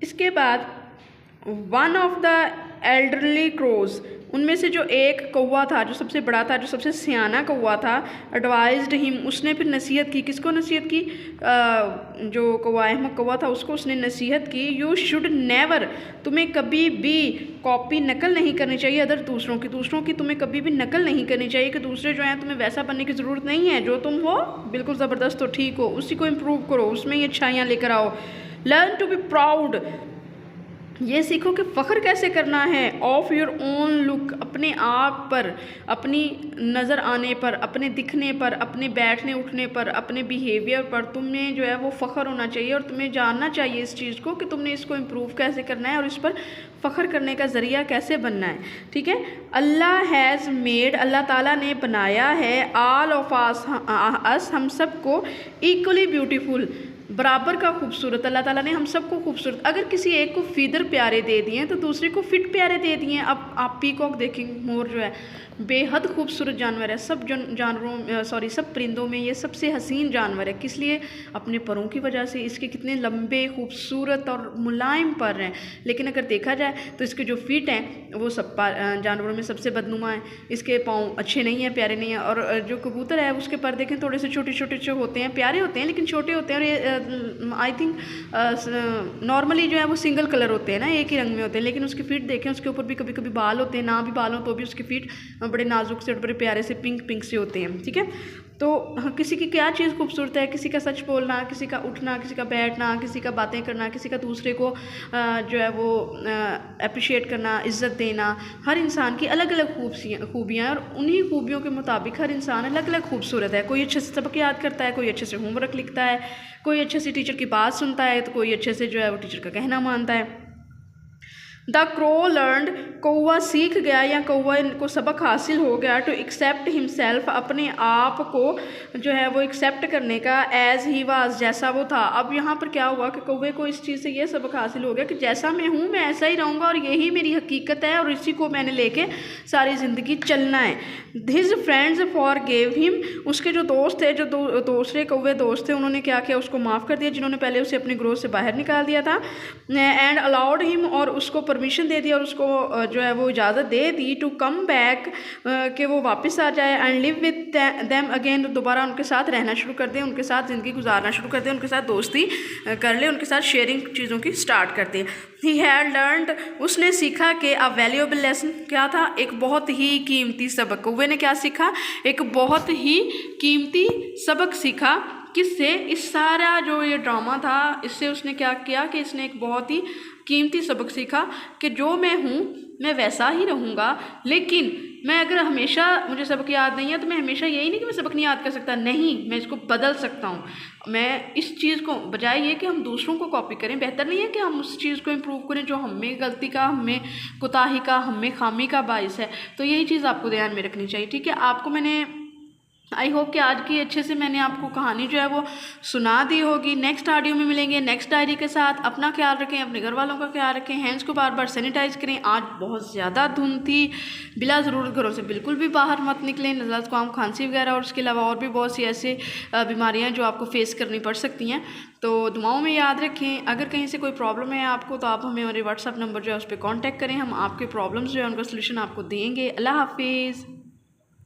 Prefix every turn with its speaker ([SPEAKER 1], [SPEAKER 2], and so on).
[SPEAKER 1] इसके बाद one of the elderly crows, उनमें से जो एक कौवा था, जो सबसे बड़ा था, जो सबसे सियाना कौवा था, एडवाइज्ड हिम, उसने फिर नसीहत की। किसको नसीहत की? जो कौवा अहमक कौवा था उसको उसने नसीहत की। यू शुड नेवर, तुम्हें कभी भी कॉपी, नकल नहीं करनी चाहिए अदर, दूसरों की तुम्हें कभी भी नकल नहीं करनी चाहिए कि दूसरे जो हैं तुम्हें वैसा बनने की ज़रूरत नहीं है, जो तुम हो बिल्कुल ज़बरदस्त हो, ठीक हो, उसी को इम्प्रूव करो, उसमें ही अच्छाइयाँ लेकर आओ। लर्न टू बी प्राउड, ये सीखो कि फ़ख्र कैसे करना है। ऑफ योर ओन लुक, अपने आप पर, अपनी नज़र आने पर, अपने दिखने पर, अपने बैठने उठने पर, अपने बिहेवियर पर तुम्हें जो है वो फ़ख्र होना चाहिए और तुम्हें जानना चाहिए इस चीज़ को कि तुमने इसको इम्प्रूव कैसे करना है और इस पर फ़ख्र करने का ज़रिया कैसे बनना है। ठीक है। अल्लाह हैज़ मेड, अल्लाह ताला ने बनाया है, ऑल ऑफ अस, हम सब को, इक्वली ब्यूटीफुल, बराबर का खूबसूरत। अल्लाह ताला ने हम सबको खूबसूरत, अगर किसी एक को फीदर प्यारे दे दिए हैं तो दूसरे को फिट प्यारे दे दिए हैं। अब आप पीकॉक देखेंगे, मोर जो है बेहद खूबसूरत जानवर है। सब सब परिंदों में ये सबसे हसीन जानवर है। किस लिए? अपने परों की वजह से। इसके कितने लंबे, खूबसूरत और मुलायम पर हैं। लेकिन अगर देखा जाए तो इसके जो फीट हैं वो सब जानवरों में सबसे बदनुमा हैं। इसके पाँव अच्छे नहीं हैं, प्यारे नहीं हैं। और जो कबूतर है उसके पर देखें थोड़े से छोटे छोटे जो होते हैं, प्यारे होते हैं लेकिन छोटे होते हैं। और ये आई थिंक नॉर्मली जो है वो सिंगल कलर होते हैं ना, एक ही रंग में होते हैं। लेकिन उसकी फीट देखें, उसके ऊपर भी कभी कभी बाल होते हैं, ना भी बाल हो तो भी उसकी फीट बड़े नाजुक से और बड़े प्यारे से पिंक से होते हैं। ठीक है। तो किसी की क्या चीज़ खूबसूरत है? किसी का सच बोलना, किसी का उठना, किसी का बैठना, किसी का बातें करना, किसी का दूसरे को जो है वो अप्रिशिएट करना, इज़्ज़त देना। हर इंसान की अलग अलग खूबियाँ हैं और उन्हीं खूबियों के मुताबिक हर इंसान अलग अलग खूबसूरत है। कोई अच्छे से सबक याद करता है, कोई अच्छे से होमवर्क लिखता है, कोई अच्छे से टीचर की बात सुनता है, तो कोई अच्छे से जो है वो टीचर का कहना मानता है। द क्रो लर्नड, कौवा सीख गया या कौवा को सबक हासिल हो गया, टू एक्सेप्ट हिमसेल्फ, अपने आप को जो है वो एक्सेप्ट करने का, एज ही वाज, जैसा वो था। अब यहाँ पर क्या हुआ कि कौवे को इस चीज़ से ये सबक हासिल हो गया कि जैसा मैं हूँ मैं ऐसा ही रहूँगा और यही मेरी हकीकत है और इसी को मैंने लेके सारी ज़िंदगी चलना है। His friends for gave him, उसके जो दोस्त थे, जो दूसरे कौवे दोस्त थे, उन्होंने क्या किया? उसको माफ़ कर दिया जिन्होंने पहले उसे अपने ग्रोथ से बाहर निकाल दिया था। एंड अलाउड हिम, और उसको परमिशन दे दी और उसको जो है वो इजाज़त दे दी, टू कम बैक, कि वो वापस आ जाए, and live with them again, दोबारा उनके साथ रहना शुरू कर दे, उनके साथ ज़िंदगी गुजारना शुरू कर दे, उनके साथ दोस्ती कर ले, उनके साथ शेयरिंग चीज़ों की स्टार्ट कर दे। ही हैड लर्नड, उसने सीखा कि अ वैल्यूएबल लेसन, क्या था? एक बहुत ही कीमती सबक। कौवे ने क्या सीखा? एक बहुत ही कीमती सबक सीखा। किससे? इस सारा जो ये ड्रामा था इससे उसने क्या किया कि इसने एक बहुत ही कीमती सबक सीखा कि जो मैं हूँ मैं वैसा ही रहूँगा, लेकिन मैं अगर हमेशा मुझे सबक याद नहीं है तो मैं हमेशा यही नहीं कि मैं सबक नहीं याद कर सकता, नहीं, मैं इसको बदल सकता हूँ। मैं इस चीज़ को, बजाय ये कि हम दूसरों को कॉपी करें, बेहतर नहीं है कि हम उस चीज़ को इम्प्रूव करें जो हमें गलती का, हमें कोताही का, हमें खामी का बायस है। तो यही चीज़ आपको ध्यान में रखनी चाहिए। ठीक है। आपको मैंने आई होप कि आज की अच्छे से मैंने आपको कहानी जो है वो सुना दी होगी। नेक्स्ट ऑडियो में मिलेंगे नेक्स्ट डायरी के साथ। अपना ख्याल रखें, अपने घर वालों का ख्याल रखें, हैंड्स को बार बार सैनिटाइज करें। आज बहुत ज़्यादा धुंध थी, बिला ज़रूरत घरों से बिल्कुल भी बाहर मत निकलें। नज़ला ज़ुकाम खांसी वगैरह और उसके अलावा और भी बहुत सी ऐसे बीमारियाँ जो आपको फेस करनी पड़ सकती हैं। तो दुआओं में याद रखें। अगर कहीं से कोई प्रॉब्लम है आपको तो आप हमें हमारे व्हाट्सअप नंबर जो है उस पर कॉन्टैक्ट करें, हम आपके प्रॉब्लम्स जो है उनका सलूशन आपको देंगे। अल्लाह हाफिज़।